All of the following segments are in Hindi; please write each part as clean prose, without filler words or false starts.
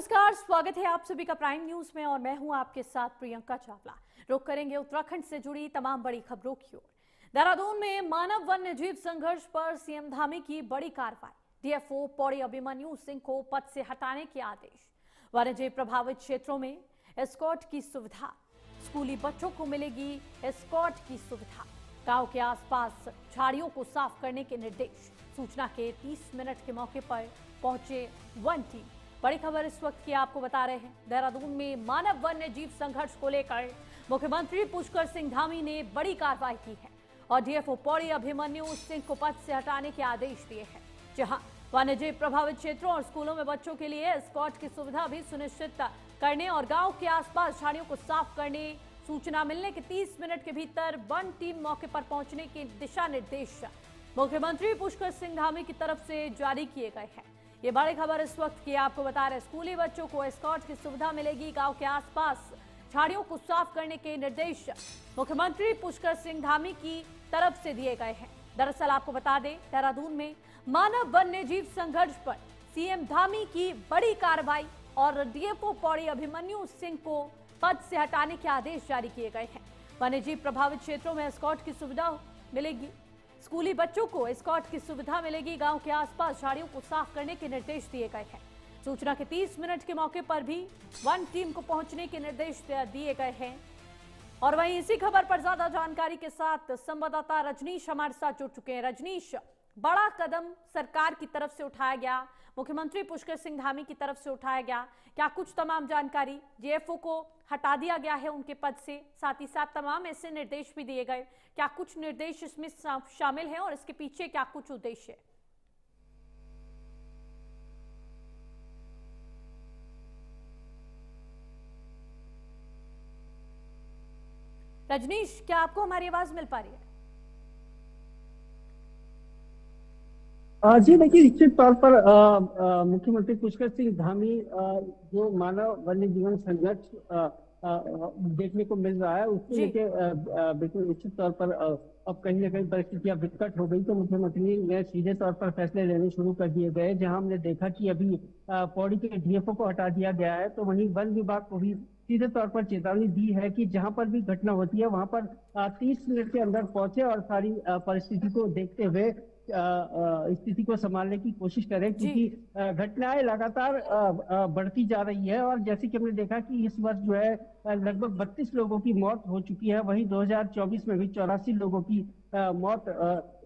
नमस्कार, स्वागत है आप सभी का प्राइम न्यूज में और मैं हूं आपके साथ प्रियंका चावला। रुक करेंगे उत्तराखंड से जुड़ी तमाम बड़ी खबरों की ओर। देहरादून में मानव वन्य जीव संघर्ष पर सीएम धामी की बड़ी कार्रवाई। डीएफओ पौड़ी अभिमन्यु सिंह को पद से हटाने के आदेश। वन्य जीव प्रभावित क्षेत्रों में एस्कॉर्ट की सुविधा, स्कूली बच्चों को मिलेगी एस्कॉर्ट की सुविधा। गांव के आसपास झाड़ियों को साफ करने के निर्देश। सूचना के 30 मिनट के मौके पर पहुंचे वन टीम। बड़ी खबर इस वक्त की आपको बता रहे हैं। देहरादून में मानव वन्य जीव संघर्ष को लेकर मुख्यमंत्री पुष्कर सिंह धामी ने बड़ी कार्रवाई की है और डीएफओ पौड़ी अभिमन्यु सिंह को पद से हटाने के आदेश दिए हैं। जहां वन्य जीव प्रभावित क्षेत्रों और स्कूलों में बच्चों के लिए एस्कॉर्ट की सुविधा भी सुनिश्चित करने और गांव के आसपास झाड़ियों को साफ करने सूचना मिलने के 30 मिनट के भीतर वन टीम मौके पर पहुंचने के दिशा निर्देश मुख्यमंत्री पुष्कर सिंह धामी की तरफ से जारी किए गए हैं। ये बड़ी खबर इस वक्त की आपको बता रहे, स्कूली बच्चों को एस्कॉर्ट की सुविधा मिलेगी। गांव के आसपास झाड़ियों को साफ करने के निर्देश मुख्यमंत्री पुष्कर सिंह धामी की तरफ से दिए गए हैं। दरअसल आपको बता दें, देहरादून में मानव वन्य जीव संघर्ष पर सीएम धामी की बड़ी कार्रवाई और डीएफओ पौड़ी अभिमन्यु सिंह को पद से हटाने के आदेश जारी किए गए हैं। वन्य जीव प्रभावित क्षेत्रों में एस्कॉर्ट की सुविधा मिलेगी, स्कूली बच्चों को एस्कॉर्ट की सुविधा मिलेगी। गांव के आसपास झाड़ियों को साफ करने के निर्देश दिए गए हैं। सूचना के 30 मिनट के मौके पर भी वन टीम को पहुंचने के निर्देश दिए गए हैं। और वहीं इसी खबर पर ज्यादा जानकारी के साथ संवाददाता रजनीश हमारे साथ जुड़ चुके हैं। रजनीश, बड़ा कदम सरकार की तरफ से उठाया गया, मुख्यमंत्री पुष्कर सिंह धामी की तरफ से उठाया गया, क्या कुछ तमाम जानकारी? डीएफओ को हटा दिया गया है उनके पद से, साथ ही साथ तमाम ऐसे निर्देश भी दिए गए, क्या कुछ निर्देश इसमें शामिल हैं और इसके पीछे क्या कुछ उद्देश्य है? रजनीश, क्या आपको हमारी आवाज मिल पा रही है? जी देखिए, निश्चित तौर पर मुख्यमंत्री पुष्कर सिंह धामी जो मानव वन्य जीवन संघर्ष देखने को मिल रहा है उसको लेके बिल्कुल निश्चित तौर पर अब कहीं ना कहीं परिस्थितियां विकट हो गई, तो मुख्यमंत्री ने सीधे तौर पर फैसले लेने शुरू कर दिए गए। जहां हमने देखा कि अभी पौड़ी के डीएफओ को हटा दिया गया है, तो वहीं वन विभाग को भी सीधे तौर पर चेतावनी दी है कि जहां पर भी घटना होती है वहां पर 30 मिनट के अंदर पहुंचे और सारी परिस्थिति को देखते हुए स्थिति को संभालने की कोशिश करें, क्योंकि घटनाएं लगातार बढ़ती जा रही है। और जैसे कि हमने देखा कि इस वर्ष जो है लगभग 32 लोगों की मौत हो चुकी है, वहीं 2024 में भी 84 लोगों की मौत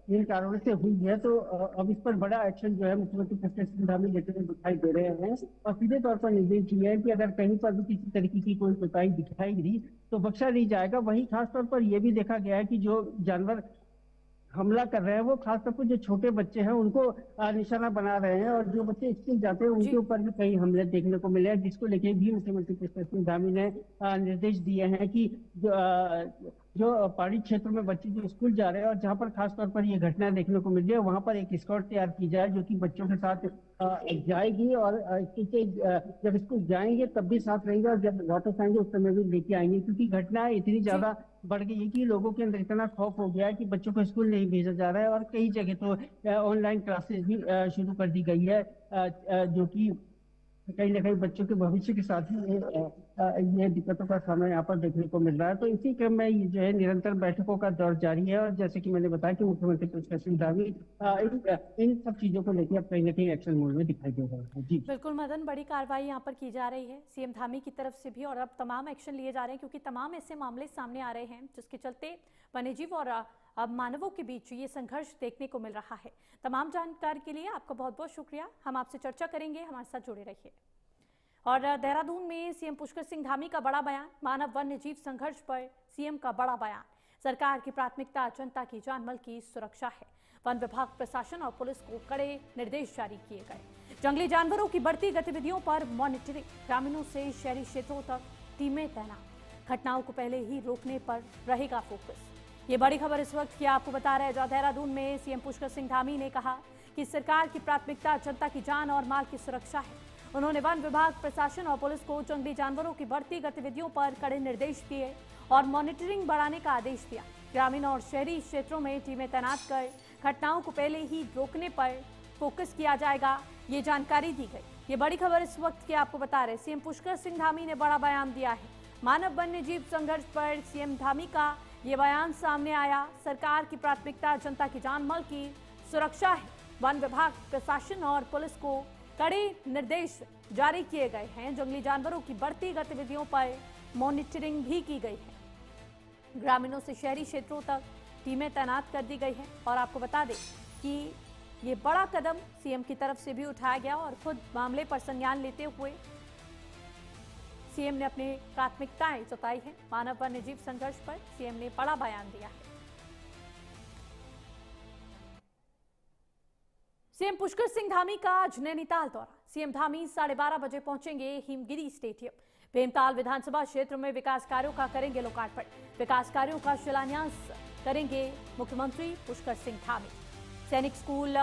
इन कारणों से हुई है। तो अब इस पर बड़ा एक्शन जो है मुख्यमंत्री पुष्कर सिंह धामी लेते हुए दिखाई दे रहे हैं और सीधे तौर पर निर्देश दिए हैं कि अगर कहीं पर भी किसी तरीके की कोई कोताही दिखाई दी तो बख्शा नहीं जाएगा। वहीं खासतौर पर यह भी देखा गया है कि जो जानवर हमला कर रहे हैं वो खासतौर पर जो छोटे बच्चे हैं उनको निशाना बना रहे हैं, और जो बच्चे स्कूल जाते हैं उनके ऊपर भी कई हमले देखने को मिले हैं, जिसको लेके भी मुख्यमंत्री पुष्कर सिंह धामी ने निर्देश दिए हैं कि जो पहाड़ी क्षेत्र में बच्चे जो स्कूल जा रहे हैं और जहां पर खासतौर पर ये घटना देखने को मिल रही है वहां पर एक स्क्वाड तैयार की जाए जो कि बच्चों के साथ जाएगी और जब स्कूल जाएंगे तब भी साथ रहेंगे और जब वापस आएंगे उस समय भी लेके आएंगे, क्योंकि घटनाएं इतनी ज्यादा बढ़ गई है कि लोगों के अंदर इतना खौफ हो गया है कि बच्चों को स्कूल नहीं भेजा जा रहा है। और कई जगह तो ऑनलाइन क्लासेस भी शुरू कर दी गई है, जो कि कहीं ना कहीं बच्चों के भविष्य के साथ ही ये दिक्कतों का सामना यहाँ पर देखने को मिल रहा है। तो इसी क्रम में ये जो है निरंतर बैठकों का दौर जारी है और जैसे कि मैंने बताया कि मुख्यमंत्री पुष्कर सिंह धामी इन सब चीजों को लेकर अब कहीं ना कहीं एक्शन मोड में दिखाई दे रहा है। जी बिल्कुल मदन, बड़ी कार्रवाई यहाँ पर की जा रही है सीएम धामी की तरफ से भी और अब तमाम एक्शन लिए जा रहे हैं, क्योंकि तमाम ऐसे मामले सामने आ रहे हैं जिसके चलते वन्यजीव और अब मानवों के बीच ये संघर्ष देखने को मिल रहा है। तमाम जानकारी के लिए आपका बहुत बहुत शुक्रिया। हम आपसे चर्चा करेंगे, हमारे साथ जुड़े रहिए। और देहरादून में सीएम पुष्कर सिंह धामी का बड़ा बयान, मानव वन्य जीव संघर्ष पर सीएम का बड़ा बयान। सरकार की प्राथमिकता जनता की जान माल की सुरक्षा है। वन विभाग, प्रशासन और पुलिस को कड़े निर्देश जारी किए गए। जंगली जानवरों की बढ़ती गतिविधियों पर मॉनिटरिंग, ग्रामीणों से शहरी क्षेत्रों तक टीमें तैनात, घटनाओं को पहले ही रोकने पर रहेगा फोकस। ये बड़ी खबर इस वक्त की आपको बता रहे हैं, जहां देहरादून में सीएम पुष्कर सिंह धामी ने कहा कि सरकार की प्राथमिकता जनता की जान और माल की सुरक्षा है। उन्होंने वन विभाग, प्रशासन और पुलिस को जंगली जानवरों की बढ़ती गतिविधियों पर कड़े निर्देश दिए और मॉनिटरिंग बढ़ाने का आदेश दिया। ग्रामीण और शहरी क्षेत्रों में टीमें तैनात कर घटनाओं को पहले ही रोकने पर फोकस किया जाएगा, ये जानकारी दी गई। ये बड़ी खबर इस वक्त की आपको बता रहे, सीएम पुष्कर सिंह धामी ने बड़ा बयान दिया है। मानव वन्य जीव संघर्ष पर सीएम धामी का ये बयान सामने आया। सरकार की प्राथमिकता जनता की जान माल की सुरक्षा है। वन विभाग, प्रशासन और पुलिस को कड़े निर्देश जारी किए गए हैं। जंगली जानवरों की बढ़ती गतिविधियों पर मॉनिटरिंग भी की गई है। ग्रामीणों से शहरी क्षेत्रों तक टीमें तैनात कर दी गई हैं। और आपको बता दें कि ये बड़ा कदम सीएम की तरफ से भी उठाया गया और खुद मामले पर संज्ञान लेते हुए सीएम ने अपनी प्राथमिकताएं जताई हैं। मानव वन्य जीव संघर्ष पर सीएम ने बड़ा बयान दिया है। सीएम पुष्कर सिंह धामी का आज नैनीताल दौरा। सीएम धामी 12:30 बजे पहुंचेंगे हिमगिरी स्टेडियम। भीमताल विधानसभा क्षेत्र में विकास कार्यों का करेंगे लोकार्पण। विकास कार्यों का शिलान्यास करेंगे मुख्यमंत्री पुष्कर सिंह धामी। सैनिक स्कूल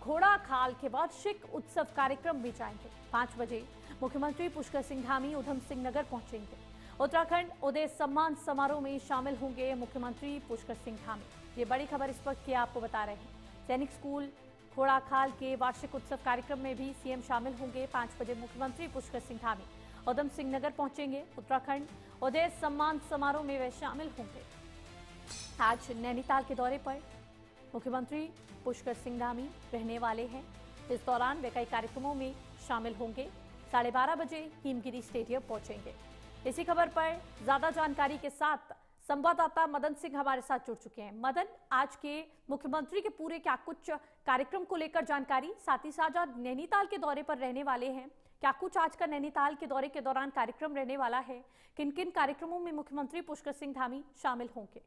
घोड़ाखाल के वार्षिक उत्सव कार्यक्रम में जाएंगे। 5 बजे मुख्यमंत्री पुष्कर सिंह धामी उधम सिंह नगर पहुंचेंगे। उत्तराखंड उदय सम्मान समारोह में शामिल होंगे मुख्यमंत्री पुष्कर सिंह धामी। ये बड़ी खबर इस वक्त की आपको बता रहे हैं। सैनिक स्कूल घोड़ाखाल के वार्षिक उत्सव कार्यक्रम में भी सीएम शामिल होंगे। 5 बजे मुख्यमंत्री पुष्कर सिंह धामी उधम सिंह नगर पहुंचेंगे। उत्तराखंड उदय सम्मान समारोह में वे शामिल होंगे। आज नैनीताल के दौरे पर मुख्यमंत्री पुष्कर सिंह धामी रहने वाले हैं। इस दौरान वे कई कार्यक्रमों में शामिल होंगे। 12:30 बजे हिमगिरी स्टेडियम पहुंचेंगे। इसी खबर पर ज्यादा जानकारी के साथ संवाददाता मदन सिंह हमारे साथ जुड़ चुके हैं। मदन, आज के मुख्यमंत्री के पूरे क्या कुछ कार्यक्रम को लेकर जानकारी, साथ ही साथ आज नैनीताल के दौरे पर रहने वाले हैं, क्या कुछ आज का नैनीताल के दौरे के दौरान कार्यक्रम रहने वाला है? किन किन कार्यक्रमों में मुख्यमंत्री पुष्कर सिंह धामी शामिल होंगे?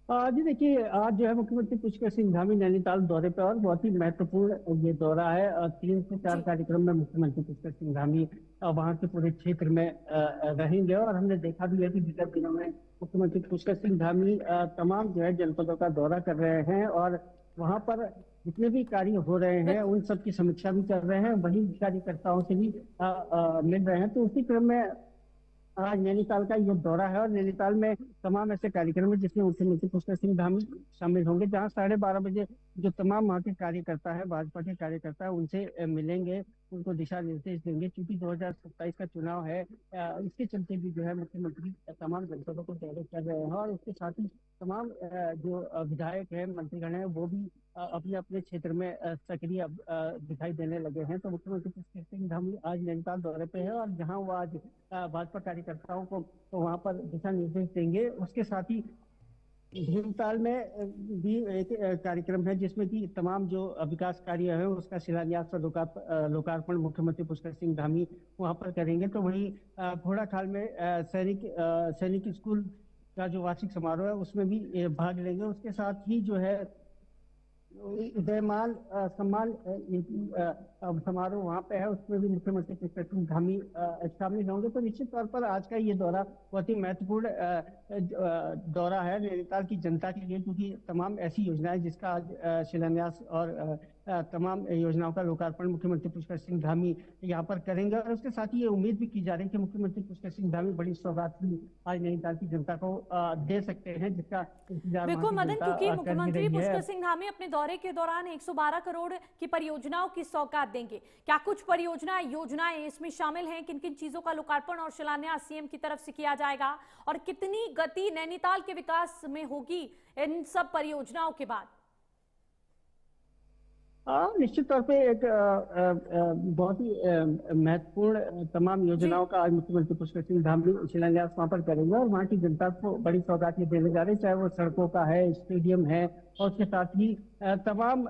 जी देखिए, आज जो है मुख्यमंत्री पुष्कर सिंह धामी नैनीताल दौरे पर और बहुत ही महत्वपूर्ण ये दौरा है। 3 से 4 कार्यक्रम में मुख्यमंत्री पुष्कर सिंह धामी वहाँ के पूरे क्षेत्र में रहेंगे। और हमने देखा भी है कि विगत दिनों में मुख्यमंत्री पुष्कर सिंह धामी तमाम जो है जनपदों का दौरा कर रहे हैं और वहाँ पर जितने भी कार्य हो रहे हैं उन सब की समीक्षा भी कर रहे हैं, वही कार्यकर्ताओं से भी मिल रहे हैं। तो उसी क्रम में आज नैनीताल का ये दौरा है और नैनीताल में तमाम ऐसे कार्यक्रम है जिसमें मुख्यमंत्री पुष्कर सिंह धामी शामिल होंगे, जहां 12:30 बजे जो तमाम वहाँ के कार्यकर्ता है, भाजपा के कार्यकर्ता है, उनसे मिलेंगे, उनको दिशा निर्देश देंगे। क्योंकि 2027 का चुनाव है, इसके चलते भी जो है मुख्यमंत्री तमाम जनपदों को दौरे कर रहे हैं। और उसके साथ ही तमाम जो विधायक है, मंत्रीगण है, वो भी अपने अपने क्षेत्र में सक्रिय दिखाई देने लगे हैं। तो मुख्यमंत्री पुष्कर सिंह धामी आज नैनीताल दौरे पे है और जहां वो आज भाजपा कार्यकर्ताओं को तो वहां पर दिशा निर्देश देंगे। उसके साथ ही भीमताल में भी एक कार्यक्रम है जिसमें कि तमाम जो विकास कार्य है उसका शिलान्यास और लोकार्पण मुख्यमंत्री पुष्कर सिंह धामी वहां पर करेंगे। तो वहीं घोड़ाखाल में सैनिक स्कूल का जो वार्षिक समारोह है उसमें भी भाग लेंगे। उसके साथ ही जो है उदयमान सम्मान समारोह वहाँ पे है, उसमें भी मुख्यमंत्री पुष्कर सिंह धामी शामिल होंगे। तो निश्चित तौर पर आज का ये दौरा बहुत ही महत्वपूर्ण दौरा है नैनीताल की जनता के लिए, क्योंकि तमाम ऐसी योजनाएं जिसका आज शिलान्यास और तमाम योजनाओं का लोकार्पण मुख्यमंत्री पुष्कर सिंह धामी यहाँ पर करेंगे। और उसके साथ ही ये उम्मीद भी की जा रही है कि मुख्यमंत्री पुष्कर सिंह धामी बड़ी सौगात भी आज नैनीताल की जनता को दे सकते हैं, जिसका इंतजार बिल्कुल मदन, क्योंकि मुख्यमंत्री पुष्कर सिंह धामी अपने दौरे के दौरान 112 करोड़ की परियोजनाओं की सौगात देंगे। क्या कुछ परियोजनाएं, योजनाएं इसमें शामिल हैं? किन किन चीजों का लोकार्पण और शिलान्यास सीएम की तरफ से किया जाएगा और कितनी गति नैनीताल के विकास में होगी इन सब परियोजनाओं के बाद? निश्चित तौर पे एक बहुत ही महत्वपूर्ण तमाम योजनाओं का आज मुख्यमंत्री पुष्कर सिंह धामी शिलान्यास वहाँ पर करेंगे और वहाँ की जनता को बड़ी सौगात देने जा रहे हैं, चाहे वो सड़कों का है, स्टेडियम है और उसके साथ ही तमाम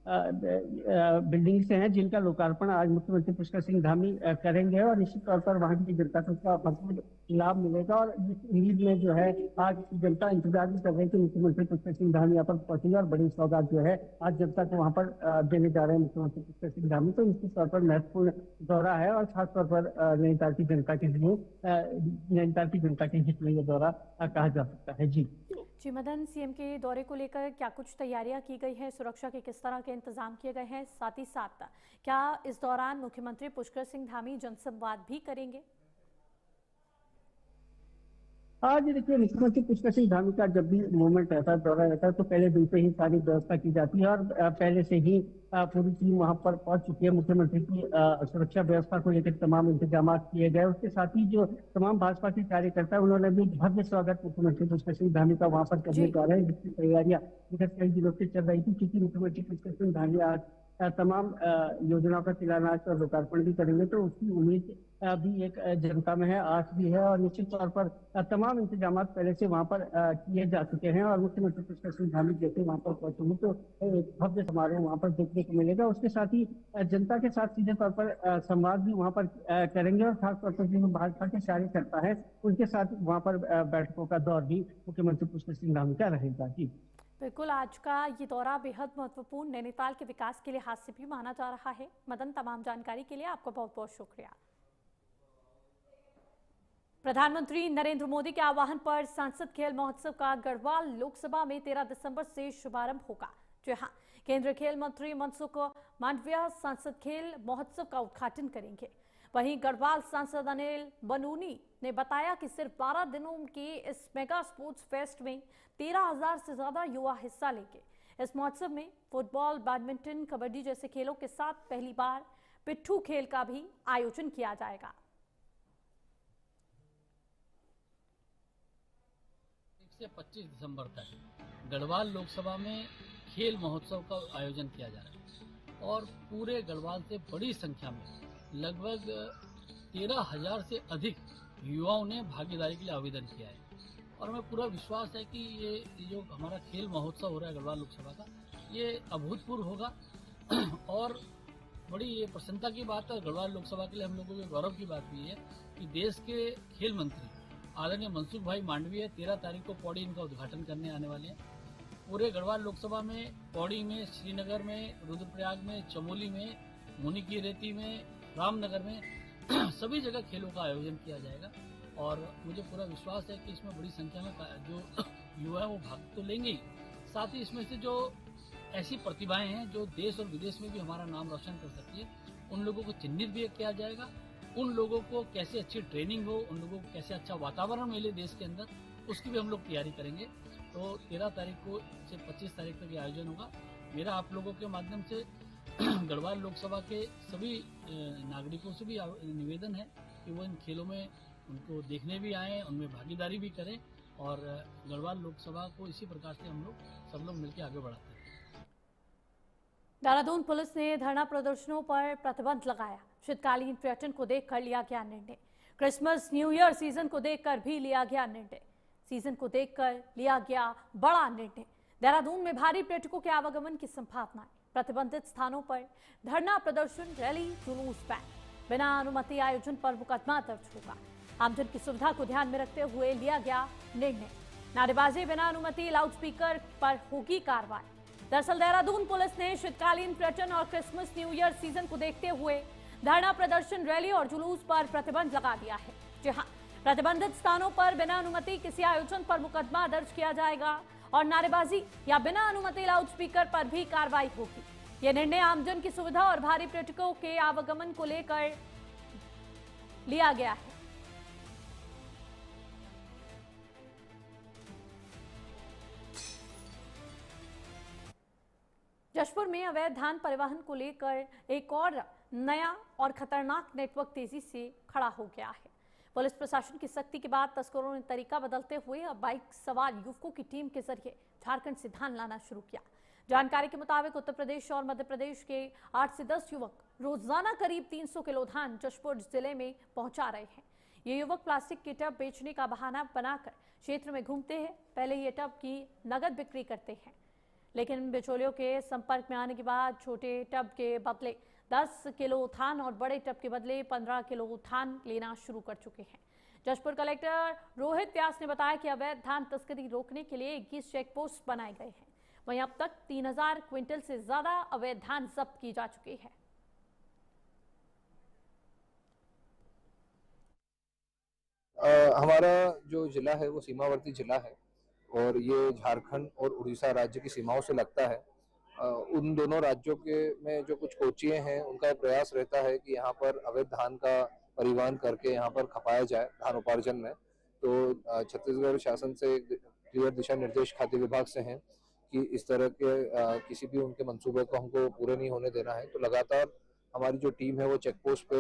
बिल्डिंग्स हैं जिनका लोकार्पण आज मुख्यमंत्री पुष्कर सिंह धामी करेंगे। और निश्चित तौर पर वहाँ की जनता को इसका भरपूर लाभ मिलेगा। और इस उम्मीद में जो है आज जनता इंतजार भी कर रही है कि मुख्यमंत्री पुष्कर सिंह धामी यहाँ पर पहुंचेंगे और बड़ी सौगात जो है आज जनता को वहाँ पर देने जा रहे हैं मुख्यमंत्री पुष्कर सिंह धामी। तो निश्चित तौर पर महत्वपूर्ण दौरा है और खासतौर पर नैनीताल की जनता के लिए, नैनीताल की जनता के हित में यह दौरा कहा जा सकता है। जी मदन, सीएम के दौरे को लेकर क्या कुछ तैयारियां की गई है? सुरक्षा के किस तरह के इंतजाम किए गए हैं? साथ ही साथ क्या इस दौरान मुख्यमंत्री पुष्कर सिंह धामी जनसंवाद भी करेंगे? आज देखिए मुख्यमंत्री पुष्कर सिंह धामी का जब भी मूवमेंट रहता है, दौरा रहता है, तो पहले दिन से ही सारी व्यवस्था की जाती है और पहले से ही पूरी टीम वहां पर पहुंच चुकी है। मुख्यमंत्री की सुरक्षा व्यवस्था को लेकर तमाम इंतजाम किए गए। उसके साथ ही जो तमाम भाजपा के कार्यकर्ता हैं, उन्होंने भी भव्य स्वागत मुख्यमंत्री पुष्कर सिंह धामी का वहां पर करने जी। जा रहे हैं, जिसकी तैयारियां विगत कई दिनों से चल रही थी। क्योंकि मुख्यमंत्री पुष्कर सिंह धामी आज तमाम योजनाओं का शिलान्यास और लोकार्पण भी करेंगे, तो उसकी उम्मीद भी एक जनता में है, आस भी है। और निश्चित तौर पर तमाम इंतजाम पहले से वहां पर किए जा चुके हैं और मुख्यमंत्री पुष्कर सिंह धामी जैसे वहां पर पहुंचेंगे तो एक भव्य समारोह वहां पर देखने को मिलेगा। उसके साथ ही जनता के साथ सीधे तौर पर संवाद भी वहां पर करेंगे और खासतौर पर जो भाजपा के कार्यकर्ता है उनके साथ वहां पर बैठकों का दौर भी मुख्यमंत्री पुष्कर सिंह धामी का रहेगा। जी बिल्कुल, आज का ये दौरा बेहद महत्वपूर्ण नैनीताल के विकास के लिहाज से भी माना जा रहा है। मदन, तमाम जानकारी के लिए आपका बहुत बहुत शुक्रिया। प्रधानमंत्री नरेंद्र मोदी के आह्वान पर सांसद खेल महोत्सव का गढ़वाल लोकसभा में 13 दिसंबर से शुभारंभ होगा। जी हां, केंद्रीय खेल मंत्री मनसुख मांडविया सांसद खेल महोत्सव का उद्घाटन करेंगे। वहीं गढ़वाल सांसद अनिल बनूनी ने बताया कि सिर्फ 12 दिनों के इस मेगा स्पोर्ट्स फेस्ट में 13,000 से ज्यादा युवा हिस्सा लेंगे। इस महोत्सव में फुटबॉल, बैडमिंटन, कबड्डी जैसे खेलों के साथ पहली बार पिट्ठू खेल का भी आयोजन किया जाएगा। से 25 दिसंबर तक गढ़वाल लोकसभा में खेल महोत्सव का आयोजन किया जा रहा है और पूरे गढ़वाल से बड़ी संख्या में लगभग 13,000 से अधिक युवाओं ने भागीदारी के लिए आवेदन किया है। और हमें पूरा विश्वास है कि ये जो हमारा खेल महोत्सव हो रहा है गढ़वाल लोकसभा का, ये अभूतपूर्व होगा और बड़ी ये प्रसन्नता की बात है। गढ़वाल लोकसभा के लिए हम लोगों के गौरव की बात भी है कि देश के खेल मंत्री आदरणीय मनसुख भाई मांडविया 13 तारीख को पौड़ी इनका उद्घाटन करने आने वाले हैं। पूरे गढ़वाल लोकसभा में, पौड़ी में, श्रीनगर में, रुद्रप्रयाग में, चमोली में, मुनि की रेती में, रामनगर में सभी जगह खेलों का आयोजन किया जाएगा। और मुझे पूरा विश्वास है कि इसमें बड़ी संख्या में जो युवा है वो भाग तो लेंगे ही, साथ ही इसमें से जो ऐसी प्रतिभाएं हैं जो देश और विदेश में भी हमारा नाम रोशन कर सकती है, उन लोगों को चिन्हित भी किया जाएगा। उन लोगों को कैसे अच्छी ट्रेनिंग हो, उन लोगों को कैसे अच्छा वातावरण मिले देश के अंदर, उसकी भी हम लोग तैयारी करेंगे। तो 13 तारीख को से 25 तारीख तक ये आयोजन होगा। मेरा आप लोगों के माध्यम से गढ़वाल लोकसभा के सभी नागरिकों से भी निवेदन है कि वो इन खेलों में उनको देखने भी आए, उनमें भागीदारी भी करें और गढ़वाल लोकसभा को इसी प्रकार से हम लोग सब लोग मिलकर आगे बढ़ाते हैं। देहरादून पुलिस ने धरना प्रदर्शनों पर प्रतिबंध लगाया। शीतकालीन पर्यटन को देखकर लिया गया निर्णय। क्रिसमस, न्यू ईयर सीजन को देखकर भी लिया गया निर्णय। सीजन को देखकर लिया गया बड़ा निर्णय। देहरादून में भारी पर्यटकों के आवागमन की संभावना है। प्रतिबंधित स्थानों पर धरना प्रदर्शन, रैली, जुलूस बैन, बिना अनुमति आयोजन पर मुकदमा दर्ज होगा। आमजन की सुविधा को ध्यान में रखते हुए लिया गया निर्णय। नारेबाजी, बिना अनुमति, लाउडस्पीकर पर होगी कार्रवाई। दरअसल देहरादून पुलिस ने शीतकालीन पर्यटन और क्रिसमस, न्यू ईयर सीजन को देखते हुए धरना प्रदर्शन, रैली और जुलूस पर प्रतिबंध लगा दिया है। जी हां, प्रतिबंधित स्थानों पर बिना अनुमति किसी आयोजन पर मुकदमा दर्ज किया जाएगा और नारेबाजी या बिना अनुमति लाउडस्पीकर पर भी कार्रवाई होगी। यह निर्णय आमजन की सुविधा और भारी पर्यटकों के आवागमन को लेकर लिया गया है। जशपुर में अवैध धान परिवहन को लेकर एक और नया और खतरनाक नेटवर्क तेजी से खड़ा हो गया है। पुलिस प्रशासन की सख्ती के बाद तस्करों ने तरीका बदलते हुए अब बाइक सवार युवकों की टीम के जरिए झारखंड से धान लाना शुरू किया। जानकारी के मुताबिक उत्तर प्रदेश और मध्य प्रदेश के 8 से 10 युवक रोजाना करीब 300 किलो धान जशपुर जिले में पहुंचा रहे हैं। ये युवक प्लास्टिक के टब बेचने का बहाना बनाकर क्षेत्र में घूमते हैं। पहले ये टब की नगद बिक्री करते हैं, लेकिन बिचौलियों के संपर्क में आने के बाद छोटे टब के बदले 10 किलो धान और बड़े टब के बदले 15 किलो धान लेना शुरू कर चुके हैं। जशपुर कलेक्टर रोहित व्यास ने बताया कि अवैध धान तस्करी रोकने के लिए 21 चेक पोस्ट बनाए गए हैं। वहीं अब तक 3000 क्विंटल से ज्यादा अवैध धान जब्त की जा चुकी है। हमारा जो जिला है वो सीमावर्ती जिला है और ये झारखंड और उड़ीसा राज्य की सीमाओं से लगता है। उन दोनों राज्यों के में जो कुछ कोचियां हैं उनका प्रयास रहता है कि यहाँ पर अवैध धान का परिवहन करके यहाँ पर खपाया जाए धान उपार्जन में। तो छत्तीसगढ़ शासन से क्लियर दिशा निर्देश खाद्य विभाग से हैं कि इस तरह के किसी भी उनके मंसूबे को हमको पूरे नहीं होने देना है। तो लगातार हमारी जो टीम है वो चेक पोस्ट पे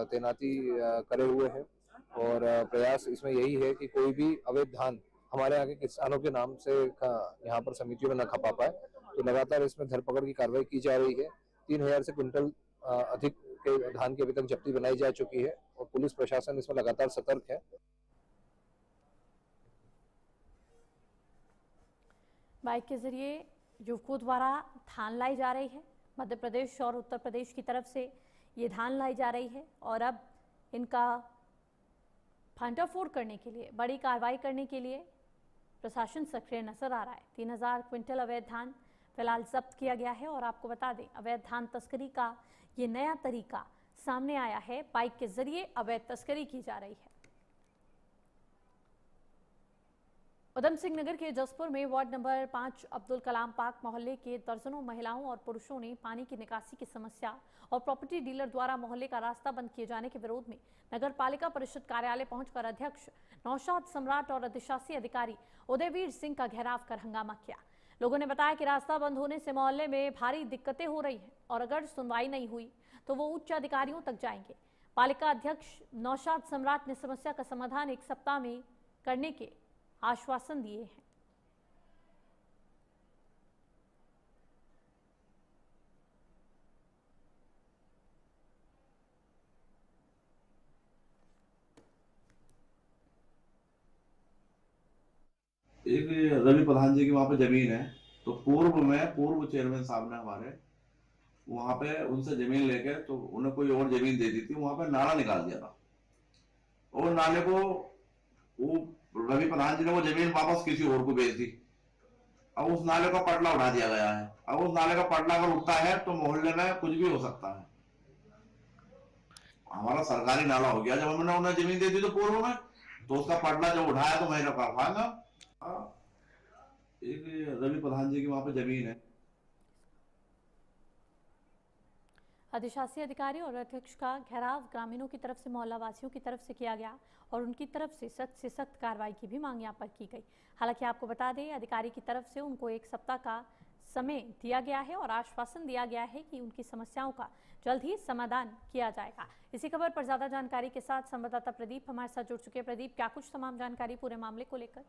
तैनाती करे हुए है और प्रयास इसमें यही है कि कोई भी अवैध धान हमारे यहाँ के किसानों के नाम से यहाँ पर समितियों में न खपा पाए। तो लगातार इसमें धरपकड़ की कार्रवाई की जा रही है। 3000 से क्विंटल अधिक के धान की अभी तक जब्ती बनाई जा चुकी है और पुलिस प्रशासन इसमें लगातार सतर्क है। बाइक के जरिए युवकों द्वारा धान लाई जा रही है। मध्य प्रदेश और उत्तर प्रदेश की तरफ से ये धान लाई जा रही है और अब इनका भंडाफोड़ करने के लिए, बड़ी कार्रवाई करने के लिए प्रशासन सक्रिय नजर आ रहा है। 3000 क्विंटल अवैध धान फिलहाल जब्त किया गया है और आपको बता दें, अवैध धान तस्करी का ये नया तरीका सामने आया है। बाइक के जरिए अवैध तस्करी की जा रही है। उधम सिंह नगर के जसपुर में ward number 5 Abdul Kalam park मोहल्ले के दर्जनों महिलाओं और पुरुषों ने पानी की निकासी की समस्या और प्रॉपर्टी डीलर द्वारा मोहल्ले का रास्ता बंद किए जाने के विरोध में नगर पालिका परिषद कार्यालय पहुंचकर अध्यक्ष नौशाद सम्राट और अधिशासी अधिकारी उदयवीर सिंह का घेराव कर हंगामा किया। लोगों ने बताया कि रास्ता बंद होने से मोहल्ले में भारी दिक्कतें हो रही हैं और अगर सुनवाई नहीं हुई तो वो उच्च अधिकारियों तक जाएंगे। पालिका अध्यक्ष नौशाद सम्राट ने समस्या का समाधान 1 सप्ताह में करने के आश्वासन दिए हैं। एक रवि प्रधान जी की वहां पे जमीन है, तो पूर्व चेयरमैन साहब ने हमारे वहां पे उनसे जमीन लेके तो उन्हें कोई और जमीन दे दी थी। वहां पे नाला निकाल दिया था और नाले को वो रवि प्रधान जी ने वो जमीन वापस किसी और को बेच दी। अब उस नाले का पटला उठा दिया गया है। अब उस नाले का पटला अगर उठता है तो मोहल्ले में कुछ भी हो सकता है। हमारा सरकारी नाला हो गया। जब हमने उन्हें जमीन दे दी तो पूर्व में, तो उसका पटला जब उठाया तो मैं कर पाऊंगा। एक रवि प्रधान जी की वहां पे जमीन है। अधिशासी अधिकारी और अध्यक्ष का घेराव ग्रामीणों की तरफ से मोहल्ला वासियों की तरफ से किया गया और उनकी तरफ से सख्त कार्रवाई की भी मांग यहाँ पर की गई। हालांकि आपको बता दें, अधिकारी की तरफ से उनको 1 सप्ताह का समय दिया गया है और आश्वासन दिया गया है कि उनकी समस्याओं का जल्द ही समाधान किया जाएगा। इसी खबर पर ज्यादा जानकारी के साथ संवाददाता प्रदीप हमारे साथ जुड़ चुके हैं। प्रदीप, क्या कुछ तमाम जानकारी पूरे मामले को लेकर?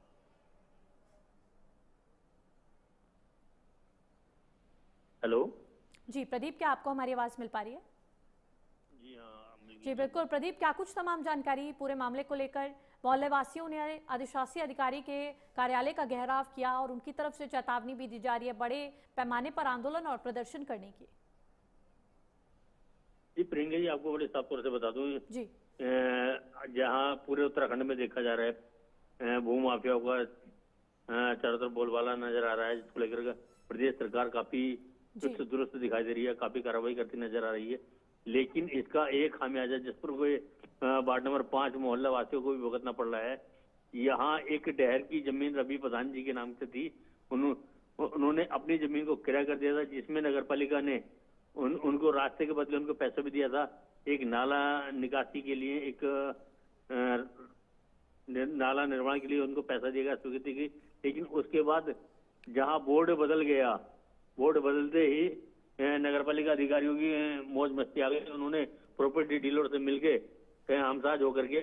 हेलो जी प्रदीप, क्या आपको हमारी आवाज मिल पा रही है? जी हाँ जी बिल्कुल प्रदीप, क्या कुछ तमाम जानकारी पूरे मामले को लेकर? मोहल्ले वासियों ने अधिशासी अधिकारी के कार्यालय का घेराव किया और उनकी तरफ से चेतावनी भी दी जा रही है बड़े पैमाने पर आंदोलन और प्रदर्शन करने की। जी प्रियंका जी, आपको बड़े साफ तौर से बता दूं जी, जहाँ पूरे उत्तराखंड में देखा जा रहा है भू माफियाओं का चारों तरफ बोलबाला नजर आ रहा है, जिसको लेकर प्रदेश सरकार काफी चुस्त दुरुस्त दिखाई दे रही है, काफी कार्रवाई करती नजर आ रही है। लेकिन इसका एक खामियाजा जिस पर कोई वार्ड नंबर 5 मोहल्ला वासियों को भी भुगतना पड़ रहा है। यहाँ एक डहर की जमीन रवि प्रधान जी के नाम से थी। उन्होंने अपनी जमीन को किराया कर दिया था, जिसमें नगर पालिका ने उनको रास्ते के बदले उनको पैसा भी दिया था। एक नाला निकासी के लिए, एक नाला निर्माण के लिए उनको पैसा दिया गया, स्वीकृति की। लेकिन उसके बाद जहाँ बोर्ड बदल गया, बोर्ड बदलते ही नगरपालिका अधिकारियों की मौज मस्ती आ गई। उन्होंने प्रॉपर्टी डीलर से मिलके हमसाज होकर के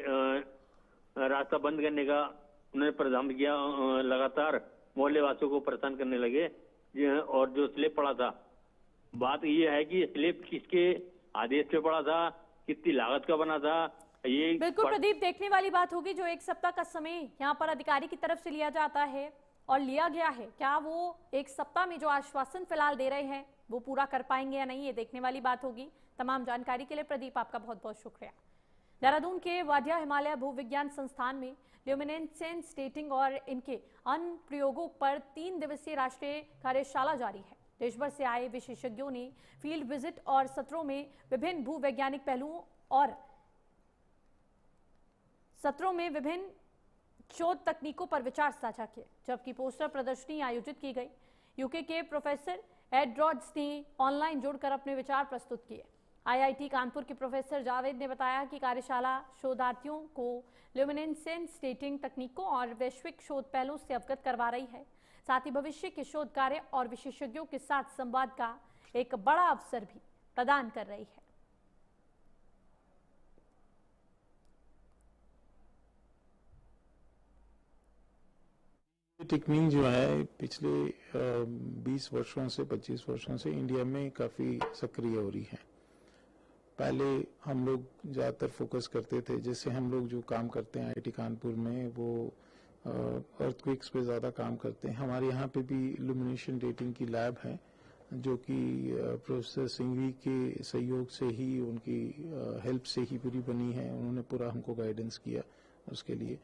रास्ता बंद करने का उन्होंने प्रबंध किया। लगातार मोहल्ले वासियों को परेशान करने लगे। और जो स्लेब पड़ा था, बात ये है कि स्लेब किसके आदेश पे पड़ा था, कितनी लागत का बना था, ये बिल्कुल प्रदीप, देखने वाली बात होगी। जो 1 सप्ताह का समय यहाँ पर अधिकारी की तरफ से लिया जाता है और लिया गया है, क्या वो 1 सप्ताह में जो आश्वासन फिलहाल दे रहे हैं वो पूरा कर पाएंगे या नहीं, ये देखने वाली बात होगी। तमाम जानकारी के लिए प्रदीप आपका बहुत बहुत शुक्रिया। देहरादून के वाडिया हिमालय भूविज्ञान संस्थान में ल्यूमिनेसेंस डेटिंग और इनके अन्य प्रयोगों पर 3 दिवसीय राष्ट्रीय कार्यशाला जारी है। देश भर से आए विशेषज्ञों ने फील्ड विजिट और सत्रों में विभिन्न भूवैज्ञानिक पहलुओं और सत्रों में विभिन्न शोध तकनीकों पर विचार साझा किए, जबकि पोस्टर प्रदर्शनी आयोजित की गई। यूके के प्रोफेसर एड रॉड्स ने ऑनलाइन जुड़कर अपने विचार प्रस्तुत किए। आईआईटी कानपुर के प्रोफेसर जावेद ने बताया कि कार्यशाला शोधार्थियों को ल्यूमिनेसेंस डेटिंग तकनीकों और वैश्विक शोध पहलों से अवगत करवा रही है। साथ ही भविष्य के शोध कार्य और विशेषज्ञों के साथ संवाद का एक बड़ा अवसर भी प्रदान कर रही है। टेक्निक जो है पिछले 20 वर्षों से 25 वर्षों से इंडिया में काफ़ी सक्रिय हो रही है। पहले हम लोग ज़्यादातर फोकस करते थे, जैसे हम लोग जो काम करते हैं आईआईटी कानपुर में वो अर्थक्वेक्स पे ज़्यादा काम करते हैं। हमारे यहाँ पे भी इल्यूमिनेशन डेटिंग की लैब है जो कि प्रोफेसर सिंघवी के सहयोग से ही, उनकी हेल्प से ही पूरी बनी है। उन्होंने पूरा हमको गाइडेंस किया उसके लिए।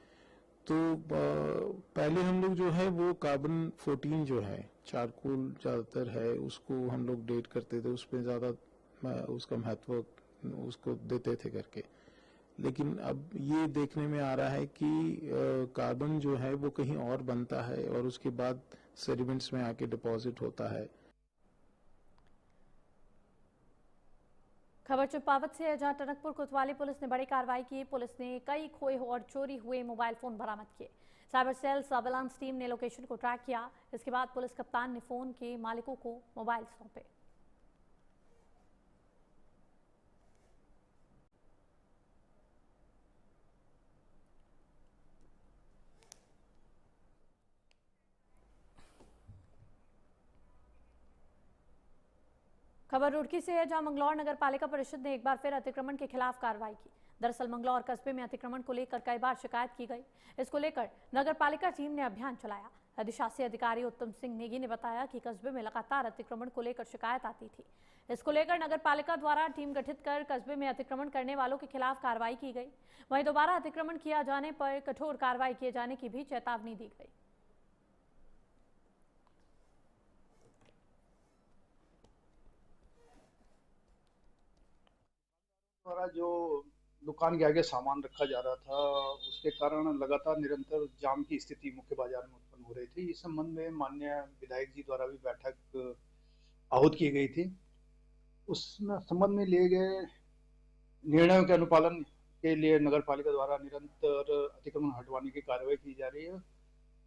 तो पहले हम लोग जो है वो कार्बन 14 जो है, चारकोल ज़्यादातर है, उसको हम लोग डेट करते थे, उस पर ज़्यादा उसका महत्व उसको देते थे करके। लेकिन अब ये देखने में आ रहा है कि कार्बन जो है वो कहीं और बनता है और उसके बाद सेडिमेंट्स में आके डिपॉजिट होता है। खबर चंपावत से है, जहां टनकपुर कोतवाली पुलिस ने बड़ी कार्रवाई की। पुलिस ने कई खोए और चोरी हुए मोबाइल फोन बरामद किए। साइबर सेल सर्विलांस टीम ने लोकेशन को ट्रैक किया। इसके बाद पुलिस कप्तान ने फोन के मालिकों को मोबाइल सौंपे। खबर रुड़की से है, जहां मंगलौर नगर पालिका परिषद ने एक बार फिर अतिक्रमण के खिलाफ कार्रवाई की। दरअसल मंगलौर कस्बे में अतिक्रमण को लेकर कई बार शिकायत की गई। इसको लेकर नगर पालिका टीम ने अभियान चलाया। अधिशासी अधिकारी उत्तम सिंह नेगी ने बताया कि कस्बे में लगातार अतिक्रमण को लेकर शिकायत आती थी। इसको लेकर नगर पालिका द्वारा टीम गठित कर कस्बे में अतिक्रमण करने वालों के खिलाफ कार्रवाई की गई। वहीं दोबारा अतिक्रमण किया जाने पर कठोर कार्रवाई किए जाने की भी चेतावनी दी गई। द्वारा जो दुकान के आगे सामान रखा जा रहा था, उसके कारण लगातार निरंतर जाम की स्थिति मुख्य बाजार में उत्पन्न हो रही थी। इस संबंध में माननीय विधायक जी द्वारा भी बैठक आहूत की गई थी। उस संबंध में लिए गए निर्णयों के अनुपालन के लिए नगर पालिका द्वारा निरंतर अतिक्रमण हटवाने की कार्रवाई की जा रही है।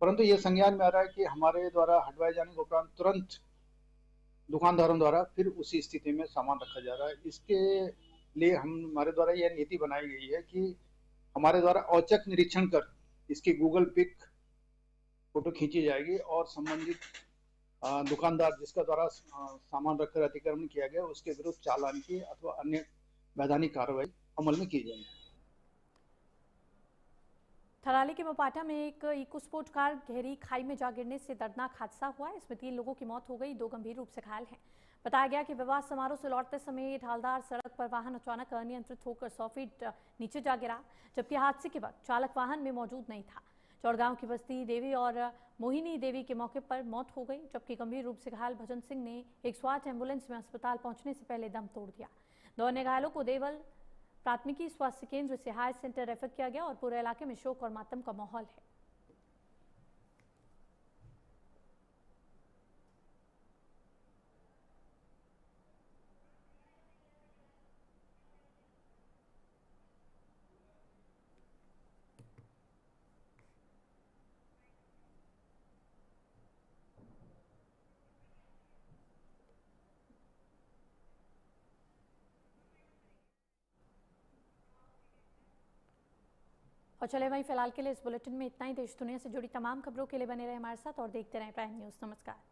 परंतु ये संज्ञान में आ रहा है कि हमारे द्वारा हटवाए जाने के उपरांत तुरंत दुकानदारों द्वारा फिर उसी स्थिति में सामान रखा जा रहा है। इसके लिए हमारे द्वारा यह नीति बनाई गई है कि हमारे द्वारा औचक निरीक्षण कर इसकी गूगल पिक फोटो खींची जाएगी और संबंधित दुकानदार जिसका द्वारा सामान रखकर अतिक्रमण किया गया उसके विरुद्ध चालान की अथवा अन्य वैधानिक कार्रवाई अमल में की जाएगी। थराली के मोपाटा में एक इकोस्पोर्ट कार गहरी खाई में जा गिरने से दर्दनाक हादसा हुआ। इसमें 3 लोगों की मौत हो गई, 2 गंभीर रूप से घायल हैं। बताया गया कि विवाह समारोह से लौटते समय ढालदार सड़क पर वाहन अचानक अनियंत्रित होकर 100 फीट नीचे जा गिरा, जबकि हादसे के वक्त चालक वाहन में मौजूद नहीं था। चौड़गांव की बस्ती देवी और मोहिनी देवी के मौके पर मौत हो गई, जबकि गंभीर रूप से घायल भजन सिंह ने 108 एम्बुलेंस में अस्पताल पहुंचने से पहले दम तोड़ दिया। 2 अन्य घायलों को देवल प्राथमिकी स्वास्थ्य केंद्र से हायर सेंटर रेफर किया गया और पूरे इलाके में शोक और मातम का माहौल है। और चले वहीं फिलहाल के लिए इस बुलेटिन में इतना ही। देश दुनिया से जुड़ी तमाम खबरों के लिए बने रहे हमारे साथ और देखते रहें प्राइम न्यूज़। नमस्कार।